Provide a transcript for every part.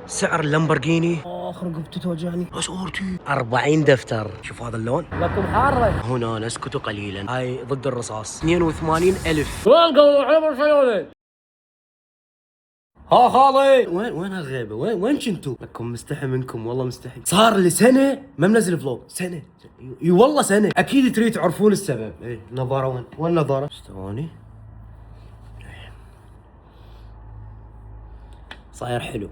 سعر اللامبورجيني رقبتي توجعني. صورتي 40 دفتر. شوف هذا اللون لكم حارة. هنا نسكت قليلا. هاي ضد الرصاص 82,000. ها خالي وين هالغيبه؟ وين كنتوا؟ لكم مستحي منكم والله مستحي. صار لي سنه ما منزل فلوج. سنه اي والله سنه. اكيد تريد تعرفون السبب. ايه النظاره وين النظاره؟ ثواني. صاير حلو.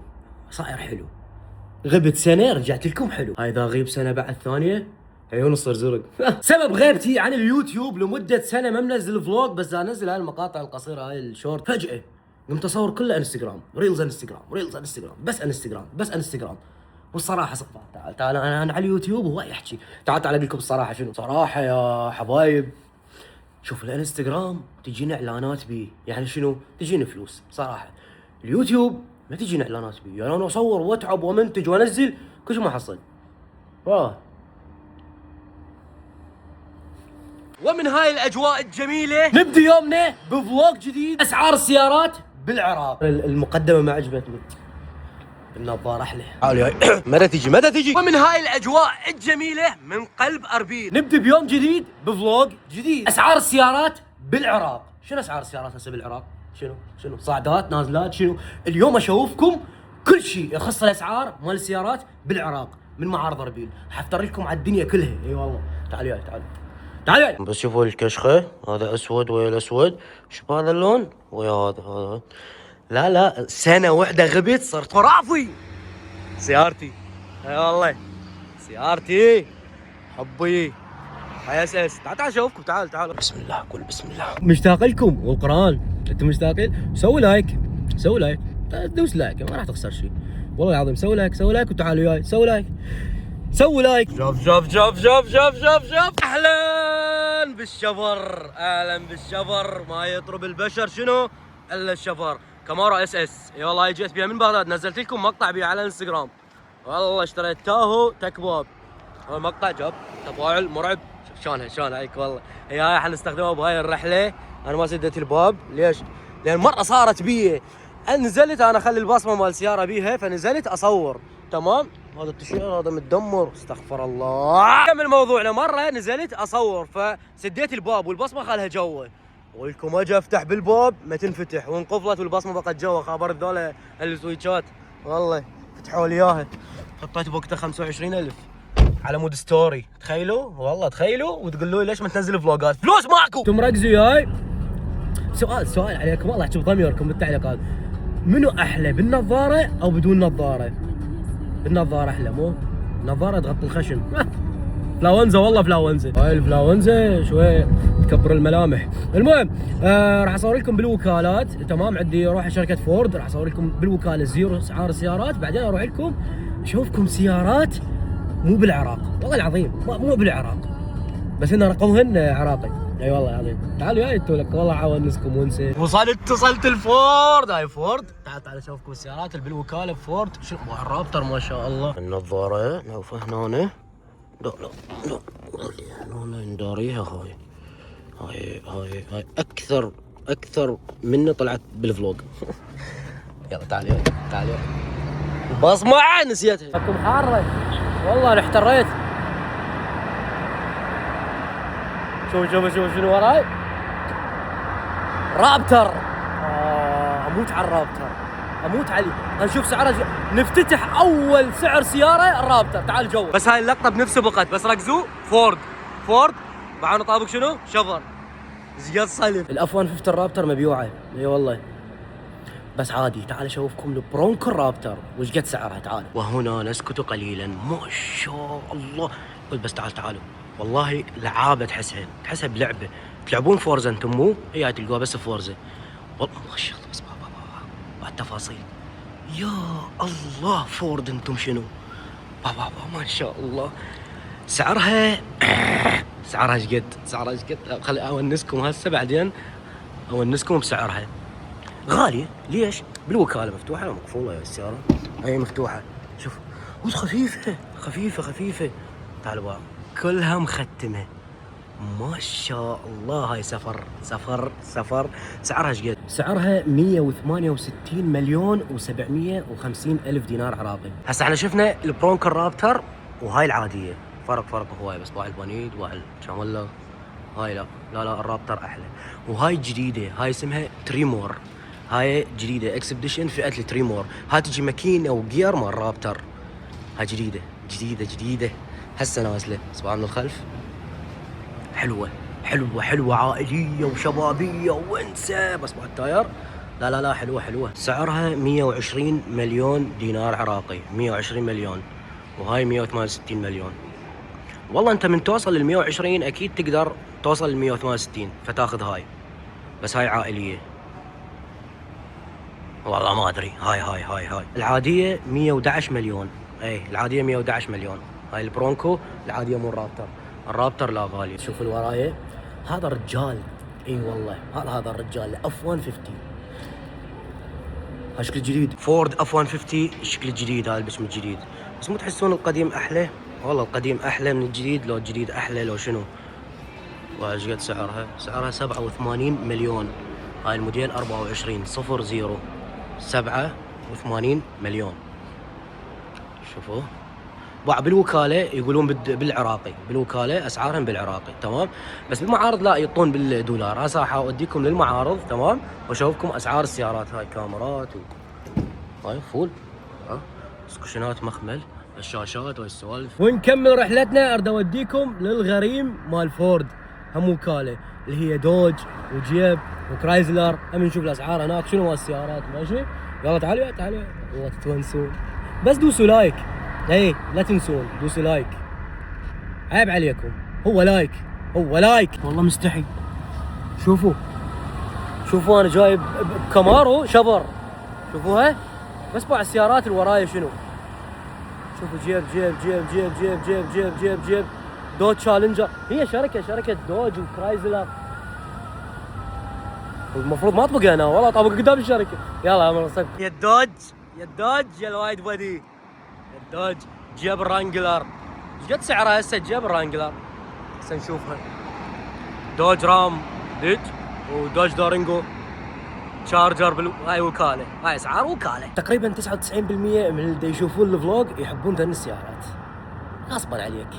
غبت سنه رجعت لكم حلو. هاي اذا اغيب سنه بعد ثانيه عيون تصير زرق. سبب غيبتي عن اليوتيوب لمده سنه ما منزل فلوج، بس انزل هاي المقاطع القصيره هاي الشورت. فجاه قمت اصور كله انستغرام، ريلز انستغرام، بس انستغرام. والصراحه تعال انا على اليوتيوب وهو يحكي. تعال اقول لكم الصراحه شنو صراحه يا حبايب. شوف الانستغرام تجينا اعلانات بيه، يعني شنو؟ تجيني فلوس صراحه. اليوتيوب ما تجينا اعلانات بيه، يعني انا اصور واتعب ومنتج وانزل كل شيء ما احصل. ومن هاي الاجواء الجميله نبدا يومنا بفلوج جديد. اسعار السيارات بالعراق. المقدمه ما عجبتني. النظاره احلى. تعالوا متى تجي. ومن هاي الاجواء الجميله من قلب اربيل نبدا بيوم جديد بفلوج جديد. اسعار السيارات بالعراق. شنو اسعار السيارات هسه بالعراق؟ شنو صاعدات نازلات شنو؟ اليوم اشوفكم كل شيء يخص الاسعار مال السيارات بالعراق من معارض اربيل. حفتر لكم على الدنيا كلها. اي والله تعالوا بس شوفوا الكشخه. هذا اسود ويا الاسود. شوف هذا اللون ويا هذا. لا سنه واحده غبت صرت خرافي. سيارتي اي والله سيارتي حبي. هاي اساس. تعال اشوفكم. تعال بسم الله. قول بسم الله. مشتاق لكم والقران. انتم مشتاقين؟ سووا لايك. دوس لايك ما راح تخسر شيء والله العظيم. سووا لايك وتعالوا وياي. سووا لايك. شوف اهلا بالشفر. ما يطرب البشر شنو الا الشفر. كامارو اس اي والله جيت بيها من بغداد. نزلت لكم مقطع بيها على الانستغرام. والله اشتريت تاهو تكبوب. هذا مقطع جاب تفاعل مرعب. شلونها هيك والله. هاي حنستخدمها بهاي الرحله. انا ما سديت الباب. ليش؟ لان مره صارت بي نزلت انا اخلي البصمه مال السياره بيها، فنزلت اصور تمام. هذا التشير هذا متدمر. استغفر الله. كمل موضوعنا. مره نزلت اصور فسديت الباب والبصمه خالها جوا. ولكم اجي افتح بالباب ما تنفتح وانقفلت والبصمه بقت جوا. خابرت ذولا السويتشات والله فتحوا لي اياها. حطيت بوقتها 25,000 على مود ستوري. تخيلوا وتقولوا لي ليش ما تنزل فلوجات؟ فلوس ماكو. انتم ركزوا وياي. سؤال عليكم والله. احكي بضميركم بالتعليقات. منو احلى بالنظاره او بدون نظاره؟ بالنظاره احلى مو؟ نظاره تغطي الخشم. فلاونزا والله فلاونزا. هاي الفلاونزا شوي تكبر الملامح. المهم راح اصور لكم بالوكالات تمام. عندي اروح شركه فورد راح اصور لكم بالوكاله زيرو اسعار السيارات. بعدين اروح لكم اشوفكم سيارات مو بالعراق والله العظيم. مو بالعراق بس ان رقمهن عراقي. اي والله العظيم. تعالوا يا انتوا لك والله عاونسكم ونسى. وصلت الفورد. هاي فورد. تعال اشوفكم السيارات اللي بالوكاله بفورد. شوف الرابتر ما شاء الله. النظاره نشوفها هنا. لا هنا نداريها. هاي اكثر مني طلعت بالفلوج. يلا تعال بصمة نسيتها. لكم حارة والله انا احتريت. شوف شنو وراي. رابتر. اموت على الرابتر. اموت عليه. نشوف سعره. نفتتح اول سعر سياره الرابتر. تعال جوا. بس هاي اللقطه بنفس بقت. بس ركزوا. فورد معانا طابق شنو؟ شفر زياد صلف. الاف 150 الرابتر مبيوعه. اي والله بس عادي. تعال اشوفكم البرونكو الرابتر وش قد سعرها. تعال. وهنا نسكت قليلا. ما شاء الله. قل بس تعالوا والله لعابه. تحسها بلعبه. تلعبون فورزا انتم مو؟ هي تلقوها بس فورزا والله ما شاء الله. بس بابا التفاصيل يا الله. فورد انتم شنو بابا ما شاء الله. سعرها ايش قد. خلي اونسكم هسه بعدين اونسكم بسعرها. غاليه. ليش؟ بالوكاله مفتوحه ولا مقفوله يا السياره؟ هي مفتوحه. شوف خفيفه. تعالوا بقى كلها مختمه. ما شاء الله هاي سفر. سعرها ايش قد؟ سعرها 168 مليون و750 الف دينار عراقي. هسه احنا شفنا البرونكو الرابتر وهاي العاديه، فرق هواي، بس باع البنيد باع الشامله، هاي لا الرابتر احلى. وهاي جديده، هاي اسمها تريمور، هاي جديده اكسبديشن فئه التريمور، هاي تجي ماكينه وجير مال الرابتر، هاي جديده هسه نازله. سبحان الخلف حلوه عائليه وشبابيه وانسى، بس مع التاير لا حلوه. سعرها 120 مليون دينار عراقي، 120 مليون، وهاي 168 مليون. والله انت من توصل لل 120 اكيد تقدر توصل لل 168، فتاخذ هاي، بس هاي عائليه. والله ما ادري. هاي العاديه 111 مليون، العاديه 111 مليون. هاي البرونكو العاديه مو الرابتر لا غالي. شوف الورايه، هذا الرجال، والله هذا الرجال اف 150، هذا شكل جديد، فورد اف 150 الشكل الجديد، هذا البسم الجديد. بس مو تحسون القديم احلى؟ والله القديم احلى من الجديد، لو الجديد احلى لو شنو. وايش قد سعرها 87 مليون. هاي الموديل 24 00 87 مليون. شوفوا باع بالوكاله، يقولون بالعراقي، بالوكاله اسعارهم بالعراقي، تمام، بس بالمعارض لا يعطون بالدولار. هسه راح اوديكم للمعارض، تمام، واشوفكم اسعار السيارات. هاي كاميرات هاي فول، سكشنات مخمل، الشاشات والسوالف. ونكمل رحلتنا. اريد اوديكم للغريم مال فورد، هم وكاله، اللي هي دوج وجيب وكرايزلر. هم نشوف الاسعار هناك شنو مال السيارات، ماشي؟ يلا تعالوا والله تتونسون، بس دوسوا لايك، لا تنسون دوسوا لايك، عيب عليكم، هو لايك والله مستحي. شوفوا انا جايب بكامارو شبر، شوفوها، بس باع السيارات اللي ورايا شنو. شوفوا جيب دوج تشالنجر، هي شركة دوج وكرايزلر، المفروض ما اطبق هنا، والله اطبق قدام الشركة. يلا يا مرة يا الدوج يا الوايد بودي، الدوج جيب الرانجلر. ايش قد سعرها هسه جيب الرانجلر؟ هسه نشوفها. دوج رام ديج ودوج دورينجو تشارجر هاي وكاله، هاي اسعار وكاله. تقريبا 99% من اللي يشوفون الفلوج يحبون ذن السيارات، غصبا عليك.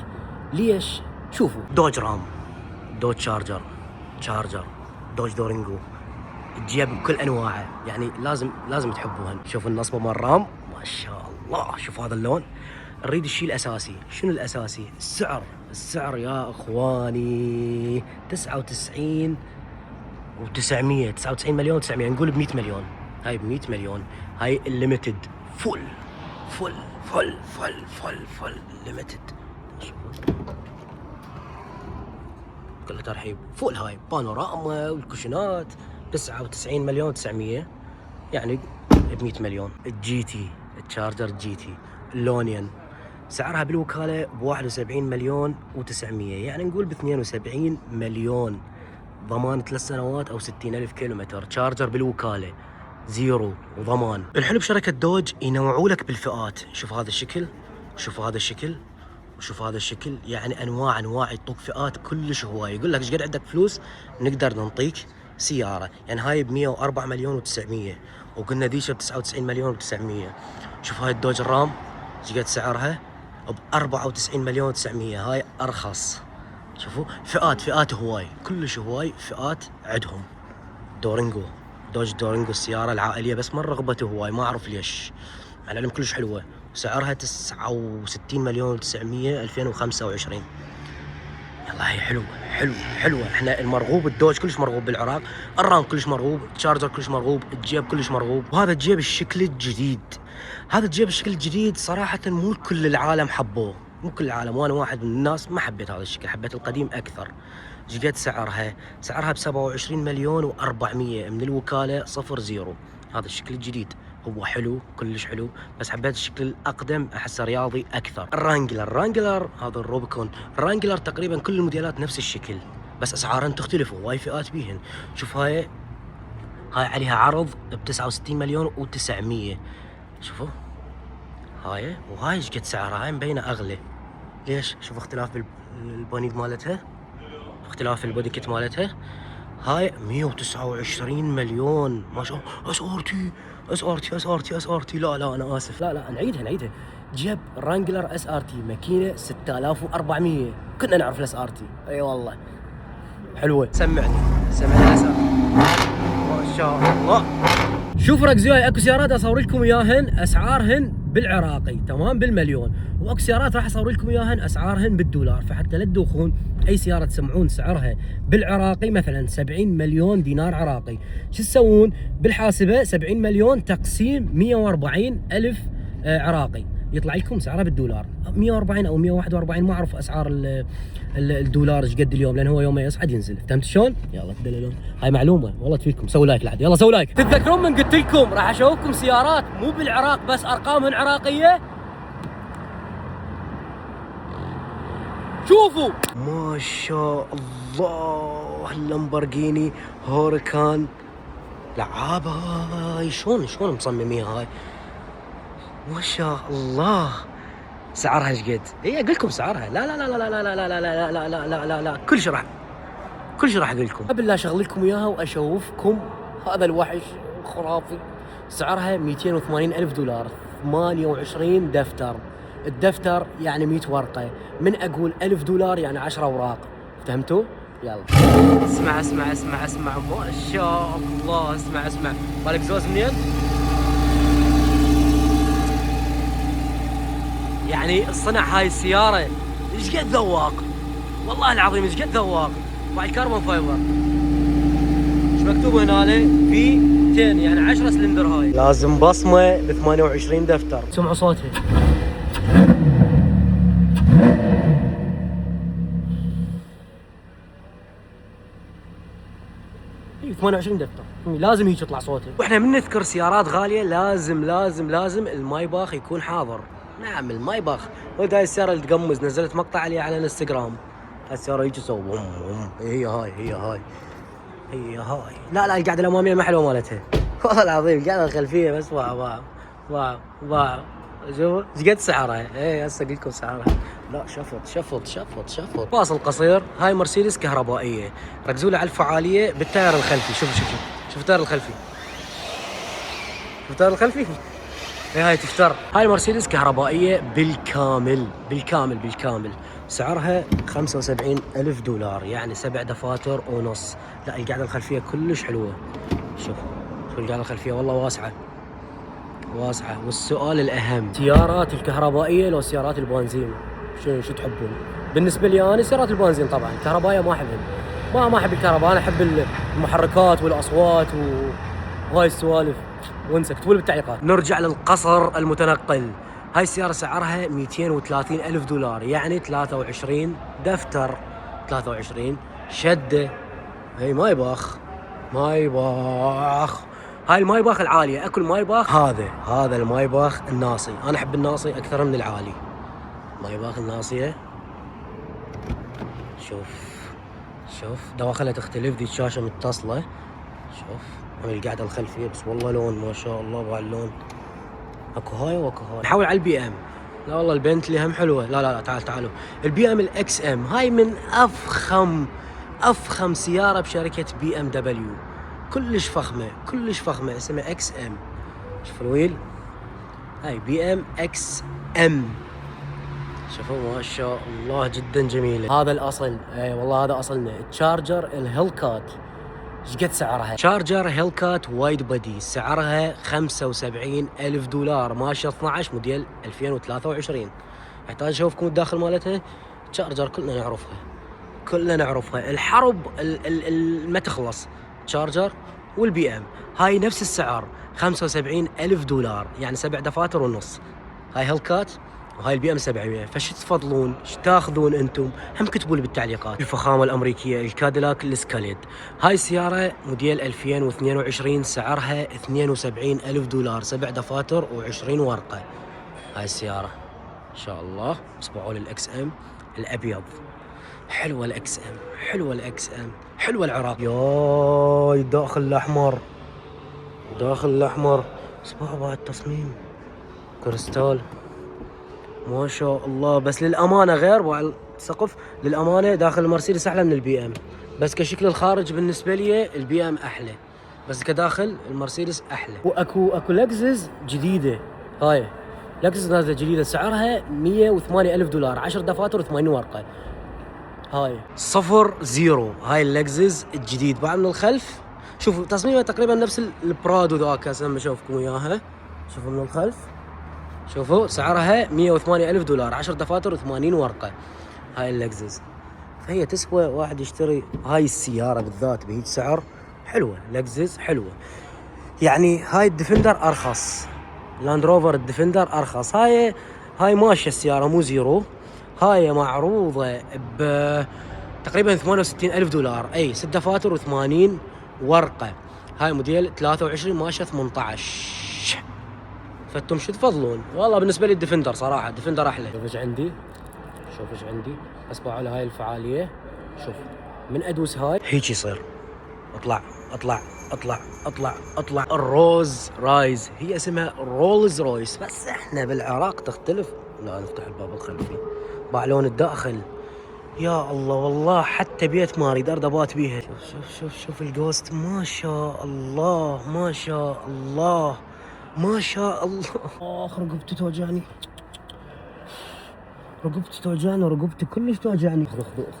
ليش؟ شوفوا دوج رام، دوج تشارجر، دوج دورينجو، تجيب بكل انواعه، يعني لازم تحبوهن. شوفوا النصبه مال رام، ما شاء الله. شوف هذا اللون. نريد الشيء الاساسي. شنو الاساسي؟ السعر يا اخواني 99 و900، 99 مليون و900، نقول ب 100 مليون. هاي ب 100 مليون، هاي الليمتد فل ليمتد. كله ترحيب فول. هاي بانوراما والكوشنات 99 مليون 900، يعني ب 100 مليون. الجي تي التشارجر جي تي اللونيان سعرها بالوكاله ب 71 مليون و900، يعني نقول ب 72 مليون، ضمان 3 سنوات او 60,000 كيلومتر. تشارجر بالوكاله زيرو وضمان. الحلو بشركه دوج ينوعوا لك بالفئات. شوف هذا الشكل، وشوف هذا الشكل، وشوف هذا الشكل، يعني انواع يعطوك فئات كلش هوايه. يقول لك ايش قد عندك فلوس نقدر نعطيك سياره. يعني هاي ب 104 مليون و900، وقلنا ذيش ب 99 مليون و900. شوف هاي الدوج الرام ايش قد سعرها؟ ب 94 مليون و900، هاي ارخص. شوفوا فئات هواي، كلش هواي فئات عندهم. دورينجو، دوج دورينجو السياره العائليه، بس مره رغبته هواي، ما اعرف ليش، مع العلم كلش حلوه. سعرها 69 مليون و900 2025. يلا هي حلوه. احنا المرغوب الدوج كلش مرغوب بالعراق، الرام كلش مرغوب، التشارجر كلش مرغوب، الجيب كلش مرغوب. وهذا الجيب الشكل الجديد، صراحه مو كل العالم حبوه، مو كل العالم، وانا واحد من الناس ما حبيت هذا الشكل، حبيت القديم اكثر. ايش قد سعرها ب 27 مليون و400 من الوكاله 00. هذا الشكل الجديد هو حلو، كلش حلو، بس حبيت الشكل الاقدم، احسه رياضي اكثر. الرانجلر هذا الروبيكون، الرانجلر تقريبا كل الموديلات نفس الشكل، بس اسعارهم تختلف، وهاي فئات بيهن. شوف هاي عليها عرض ب 69 مليون و900. شوفوا هاي، وهاي ايش قد سعرها؟ هاي مبينه اغلى. ليش؟ شوف اختلاف بالبونيد مالتها، باختلاف البودي كيت مالتها. هاي 129 مليون ما شاء الله. اس ار تي لا انا اسف، لا نعيدها. جيب رانجلر اس ار تي ماكينه 6400. كنا نعرف الاس ار تي. اي والله حلوه. سمعني الاس ار ما شاء الله. شوف ركزوا، هاي اكو سيارات اصور لكم اياهن اسعارهن بالعراقي تمام بالمليون، واكو سيارات راح اصور لكم اياهن اسعارهن بالدولار، فحتى لا تدوخون اي سياره تسمعون سعرها بالعراقي مثلا 70 مليون دينار عراقي، شو تسوون بالحاسبه 70 مليون تقسيم 140 الف عراقي، يطلع لكم سعرها بالدولار 140 او 141. ما اعرف اسعار الدولار ايش قد اليوم، لان هو يوم ما يصعد ينزل. فهمت شلون؟ يلا تدللون. هاي معلومه والله تفيدكم. سووا لايك لحد، يلا سووا لايك. تتذكرون من قلت لكم راح اشوفكم سيارات مو بالعراق بس ارقامهن عراقيه؟ شوفوا ما شاء الله اللامبورجيني هوريكان لعابه هاي. شلون مصمميها هاي ما شاء الله. سعرها ايش قد؟ اي اقول لكم سعرها. لا لا لا لا لا لا لا لا لا لا لا لا لا لا كل شيء راح اقول لكم. قبل لا اشغل لكم اياها واشوفكم هذا الوحش الخرافي، سعرها 280 الف دولار، 28 دفتر. الدفتر يعني 100 ورقه، من اقول 1000 دولار يعني 10 اوراق. فهمتوا؟ يلا اسمع ما شاء الله. اسمع بالك زوز منين؟ يعني الصنع هاي السيارة ايش قد ذواق، والله العظيم ايش قد ذواق. مع الكربون فايبر ايش مكتوب هنا؟ في 200 يعني 10 سلندر. هاي لازم بصمة ب 28 دفتر. سمعوا صوتها. اي 28 دفتر لازم هيك يطلع صوتها. واحنا من نذكر سيارات غالية لازم المايباخ يكون حاضر. نعم المايباخ. ولد هاي السيارة اللي تقمز، نزلت مقطع عليها على الانستغرام. هاي السيارة هيك تسوي هي هاي. لا القاعدة الأمامية ما حلوة مالتها والله العظيم. القاعدة الخلفية بس واو. شوفوا ايش قد سعرها. اي هسه اقول لكم سعرها. لا شفط. فاصل قصير. هاي مرسيدس كهربائية. ركزوا لي على الفعالية بالتاير الخلفي. شوف التاير الخلفي. هاي تفتر. هاي المرسيدس كهربائية بالكامل. سعرها 75 ألف دولار يعني 7 دفاتر ونص. لا القاعدة الخلفية كلش حلوة. شوف القاعدة الخلفية والله واسعة. والسؤال الأهم، سيارات الكهربائية لو سيارات البنزين شو تحبون؟ بالنسبة لي أنا سيارات البنزين طبعا. الكهربائية ما أحبهم. ما أحب الكهرباء. أنا أحب المحركات والأصوات وهاي السوالف. وانسى اكتبوا لي بالتعليقات. نرجع للقصر المتنقل. هاي السيارة سعرها 230 ألف دولار يعني 23 دفتر. 23 شدة. هاي مايباخ. هاي المايباخ العالية. اكو المايباخ هذا المايباخ الناصي. انا احب الناصي اكثر من العالي. مايباخ الناصية. شوف دواخلها تختلف. دي الشاشة متصلة. شوف هاي القاعدة الخلفية بس والله لون ما شاء الله. بهاللون اكو هاي. نحول على البي ام. لا والله البنتلي هم حلوة. لا تعالوا. البي ام الاكس ام هاي من افخم سيارة بشركة بي ام دبليو. كلش فخمة اسمها اكس ام. شوف الويل. هاي بي ام اكس ام. شوفوا ما شاء الله جدا جميلة. هذا الاصل. اي والله هذا اصلنا. تشارجر الهيلكات. ايش قد سعرها؟ تشارجر هيلكات وايد بودي. سعرها 75 ألف دولار. ماشية 12 موديل 2023. يحتاج اشوفكم الداخل مالتها. تشارجر كلنا نعرفها. الحرب ما تخلص. تشارجر والبي ام هاي نفس السعر 75 ألف دولار يعني 7 دفاتر ونص. هاي هيلكات وهاي البي ام 700. فش تفضلون؟ ايش تاخذون انتم؟ هم كتبوا لي بالتعليقات. الفخامه الامريكيه الكاديلاك الاسكاليد. هاي السياره موديل 2022 سعرها 72 الف دولار 7 دفاتر و20 ورقه. هاي السياره ان شاء الله. اصبعوا للاكس ام الابيض. حلوه الاكس ام. حلوه العراق. ياي داخل الاحمر. اصبعوا بعد تصميم كريستال ما شاء الله. بس للأمانة غير سقف للامانه داخل المرسيدس احلى من البي ام، بس كشكل الخارج بالنسبه لي البي ام احلى، بس كداخل المرسيدس احلى. واكو لكزس جديده، هاي لكزس نازله جديده سعرها 108,000 دولار، 10 دفاتر و80 ورقه. هاي 0 هاي اللكزس الجديد. بعد من الخلف شوفوا تصميمها تقريبا نفس البرادو ذاك هسه لما اشوفكم اياها. شوفوا من الخلف، شوفوا سعرها 108,000 دولار، 10 دفاتر و80 ورقه. هاي اللكزس فهي تسوى واحد يشتري هاي السياره بالذات بهيج سعر. حلوه لكزس حلوه. يعني هاي الديفندر ارخص، لاند روفر الديفندر ارخص. هاي ماشيه السياره مو زيرو. هاي معروضه ب تقريبا 68,000 دولار، اي 6 دفاتر و80 ورقه. هاي موديل 23 ماشيه 18. فانتم شو تفضلون؟ والله بالنسبه لي الديفندر صراحه الديفندر احلى. شوف ايش عندي، شوف ايش عندي، اصبع على هاي الفعاليه. شوف من ادوس هاي هيك يصير اطلع اطلع اطلع اطلع اطلع. الروز رايز هي اسمها رولز رويس، بس احنا بالعراق تختلف. لا نفتح الباب الخلفي باع لون الداخل. يا الله والله حتى بيت ما اريد ابات بيها. شوف شوف شوف شوف الجوست، ما شاء الله ما شاء الله ما شاء الله. اخ رقبتي توجعني، رقبتي توجعني، رقبتي كلش توجعني.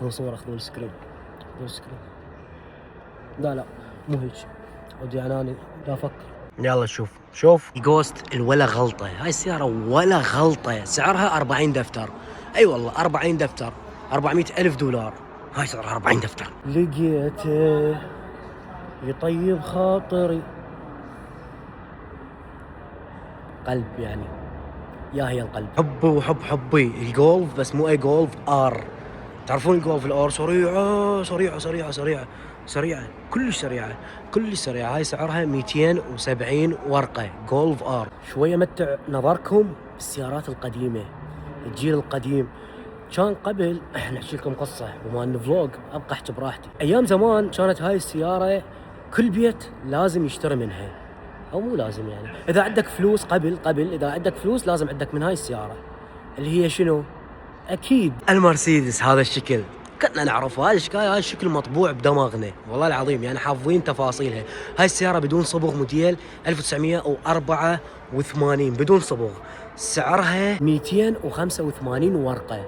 خذوا صور، خذوا السكرين، خذوا السكرين. لا مو هيك، ودي عناني لا افكر. يلا شوف الجوست الولا غلطه. هاي السياره ولا غلطه، سعرها 40 دفتر. اي والله 40 دفتر، 400,000 دولار. هاي سعرها 40 دفتر. لقيته يطيب خاطري، قلب يعني، يا هي القلب. حبي وحب حبي الجولف، بس مو اي جولف، ار. تعرفون الجولف الار سريعه سريعه سريعه سريعه سريعه، كلش سريعه كلش سريعه. هاي سعرها 270 ورقه جولف ار. شويه متع نظركم بالسيارات القديمه، الجيل القديم. كان قبل نحكي لكم قصه بما انه فلوج ابقى احكي براحتي. ايام زمان كانت هاي السياره كل بيت لازم يشتري منها، او مو لازم يعني، اذا عندك فلوس قبل اذا عندك فلوس لازم عندك من هاي السياره اللي هي شنو؟ اكيد المرسيدس. هذا الشكل كنا نعرفه، هذا الاشكال، هذا الشكل مطبوع بدماغنا والله العظيم، يعني حافظين تفاصيلها. هاي السياره بدون صبغ، موديل 1984 بدون صبغ، سعرها 285 ورقه،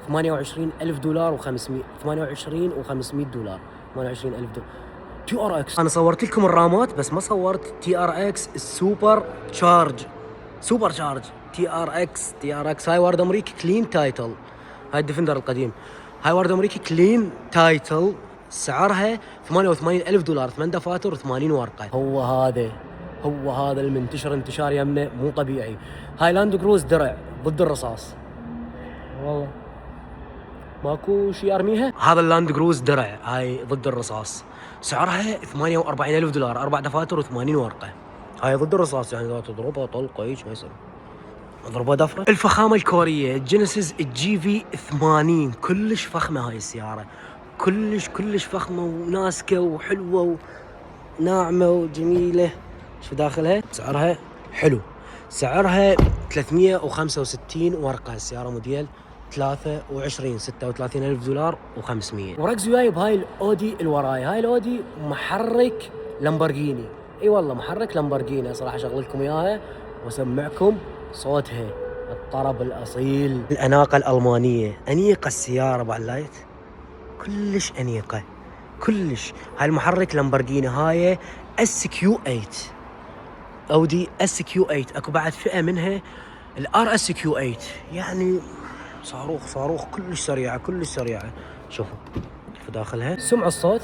28,000 دولار و500، 28,500 دولار، 28,000 دولار. تي ار اكس. انا صورت لكم الرامات بس ما صورت تي ار اكس السوبر تشارج. سوبر تشارج تي ار اكس. هاي ورد امريكي كلين تايتل. هاي الديفندر القديم. هاي ورد امريكي كلين تايتل، سعرها 88,000 دولار، 8 دفاتر و80 ورقه. هو هذا المنتشر انتشار يمنا مو طبيعي. هاي لاند كروز درع ضد الرصاص، والله ماكو شيء ارميها. هذا اللاند كروز درع هاي ضد الرصاص، سعرها 48,000 دولار، 4 دفاتر و80 ورقه. هاي ضد الرصاص، يعني اذا تضربها طلقه هيك ما يصير، اضربها دفره. الفخامه الكوريه جينيسيس الجي في 80 كلش فخمه هاي السياره، كلش فخمه وناسكه وحلوه وناعمه وجميله. شو داخلها؟ سعرها حلو، سعرها 365 ورقه. السياره موديل 23 36,000 دولار و500. وركزوا وياي بهاي الاودي الوراي. هاي الاودي محرك لامبورغيني، اي والله محرك لامبورغيني. صراحه اشغل لكم اياها واسمعكم صوتها، الطرب الاصيل، الاناقه الالمانيه. انيقه السياره بعلايت، كلش انيقه كلش. هاي المحرك لامبورغيني، هاي اس كيو 8، اودي اس كيو 8. اكو بعد فئه منها الار اس كيو 8، يعني صاروخ كلش سريعه. شوفوا في داخلها، سمعوا الصوت.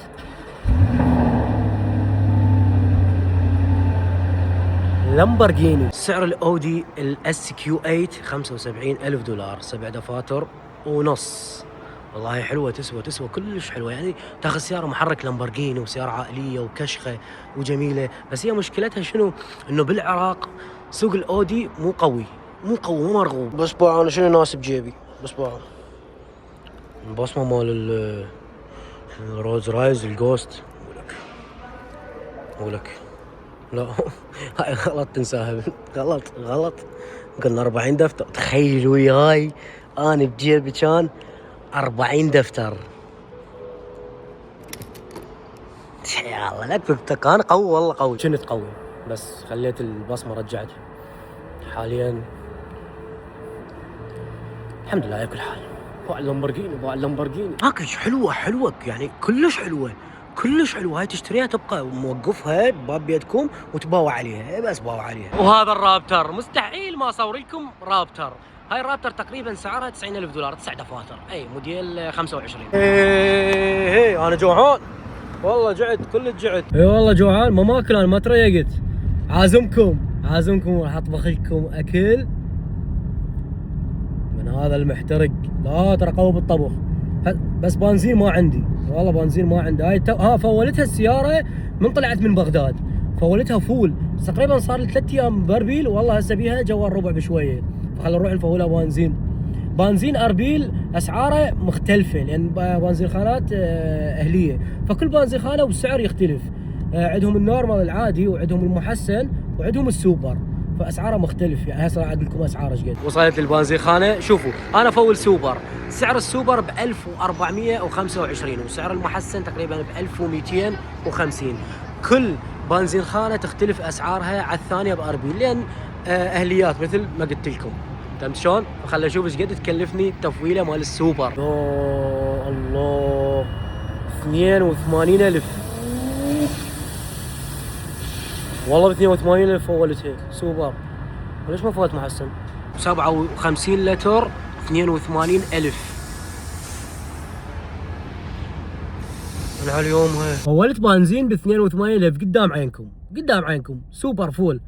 لامبورغيني. سعر الاودي الاس كيو 8 75,000 دولار، 7 دفاتر ونص. والله حلوه، تسوى كلش حلوه. يعني تاخذ سياره محرك لامبورغيني وسياره عائليه وكشخه وجميله، بس هي مشكلتها شنو؟ انه بالعراق سوق الاودي مو قوي مو مرغوب. بس انا شنو ناسب جيبي؟ بس البصمه مال الروز رايز الجوست. ولك لا هاي غلط تنساها، غلط. قلنا 40 دفتر. تخيل وياي انا بجيبي كان 40 دفتر. يا الله لك كان قوي والله قوي. كنت قوي بس خليت البصمة رجعتها. حاليا الحمد لله على كل حال. باع اللامبورجيني هاك حلوة يعني كلش حلوة هاي تشتريها تبقى موقفها بباب بيتكم وتباوع عليها بس باوع عليها. وهذا الرابتر مستحيل ما اصور لكم رابتر. هاي الرابتر تقريبا سعرها $90,000 9 دفاتر. اي موديل 25. ايه انا جوعان والله جعت كل جعت. اي والله جوعان ما ماكل انا ما تريقت. عازمكم راح اطبخ لكم اكل من هذا المحترق. لا ترى قوي بالطبخ بس بنزين ما عندي والله بنزين ما عندي. هاي فولتها السياره من طلعت من بغداد فولتها فول تقريبا صار لي 3 ايام باربيل والله هسه بيها جوال ربع بشويه فخلنا نروح نفولها بنزين اربيل اسعاره مختلفه لان بنزين خانات اهليه فكل بنزين خانه والسعر يختلف. عندهم النورمال العادي وعندهم المحسن وعندهم السوبر فاسعاره مختلف. يعني هسه راح اقول لكم اسعاره ايش قد. وصلت البنزينخانه شوفوا انا فول سوبر سعر السوبر ب 1425 وسعر المحسن تقريبا ب 1250. كل بنزينخانه تختلف اسعارها على الثانيه باربيل لان اهليات مثل ما قلت لكم. فهمت شلون؟ فخلي اشوف ايش قد تكلفني التفويله مال السوبر. يا الله 82,000 والله ب 82,000 فولتها سوبر. ليش ما فولت محسن؟ 57 لتر 82,000. انا اليوم فولت بنزين ب 82,000 قدام عينكم سوبر فول.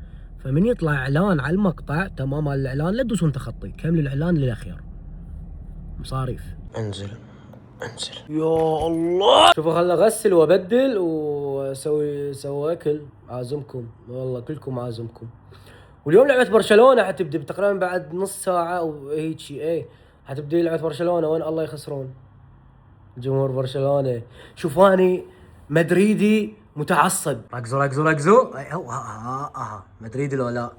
فمن يطلع اعلان على المقطع تمام الاعلان لا تدوسون تخطي كملوا الاعلان للاخير. مصاريف انزل يا الله. شوفوا خل اغسل وابدل واسوي اكل. عازمكم والله كلكم عازمكم. واليوم لعبه برشلونه حتبدي تقريبا بعد نص ساعه او هيك شيء. ايه حتبدي لعبه برشلونه وين الله يخسرون جمهور برشلونه. شوفوا اني مدريدي متعصب. ركزوا مدريدي لو لا.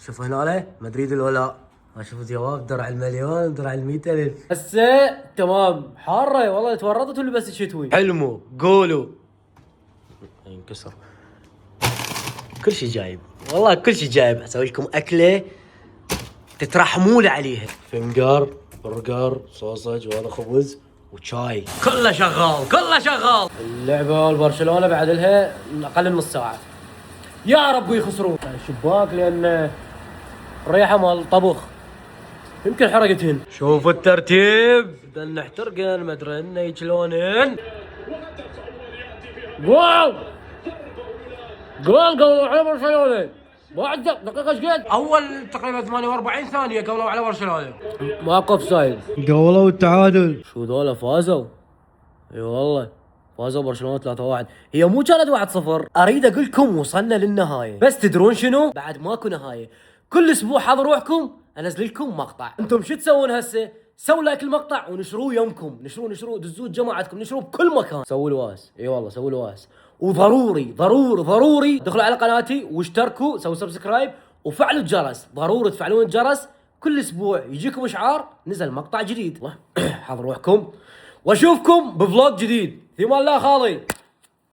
شوفوا هنا مدريدي لو لا. شوفوا جواب درع المليون درع 100,000. هسه تمام حاره والله تورطت ولا بس شتوي. حلموا قولوا ينكسر كل شيء جايب والله كل شيء جايب. اسوي لكم اكله تترحمون عليها. فنجر برجر صوصج وهذا خبز وشاي كله شغال. اللعبه البرشلونه بعد لها اقل من نص ساعه. يا رب يخسرون الشباك لان الريحه مال طبخ يمكن حرقتهن. شوفوا الترتيب بدنا نحترقن ما ادري انه شلونهن. جول على برشلونه بعد دقيقه ايش قد؟ اول تقريبا 48 ثانيه قولوا على برشلونه ماكو اوفسايد قولوا التعادل. شو ذولا فازوا؟ اي والله فازوا برشلونه 3-1. هي مو كانت 1-0. اريد اقول لكم وصلنا للنهايه بس تدرون شنو؟ بعد ماكو نهايه. كل اسبوع حضروا روحكم انزل لكم مقطع. انتم شو تسوون هسه؟ سووا لايك المقطع ونشروه يومكم. نشروه دزوه جماعتكم نشروه بكل مكان. سووا الواس اي والله سووا الواس. وضروري دخلوا على قناتي واشتركوا سووا سبسكرايب وفعلوا الجرس. ضروري تفعلون الجرس كل اسبوع يجيكم اشعار نزل مقطع جديد. حضروا روحكم واشوفكم بفلوج جديد. في امان الله خالي.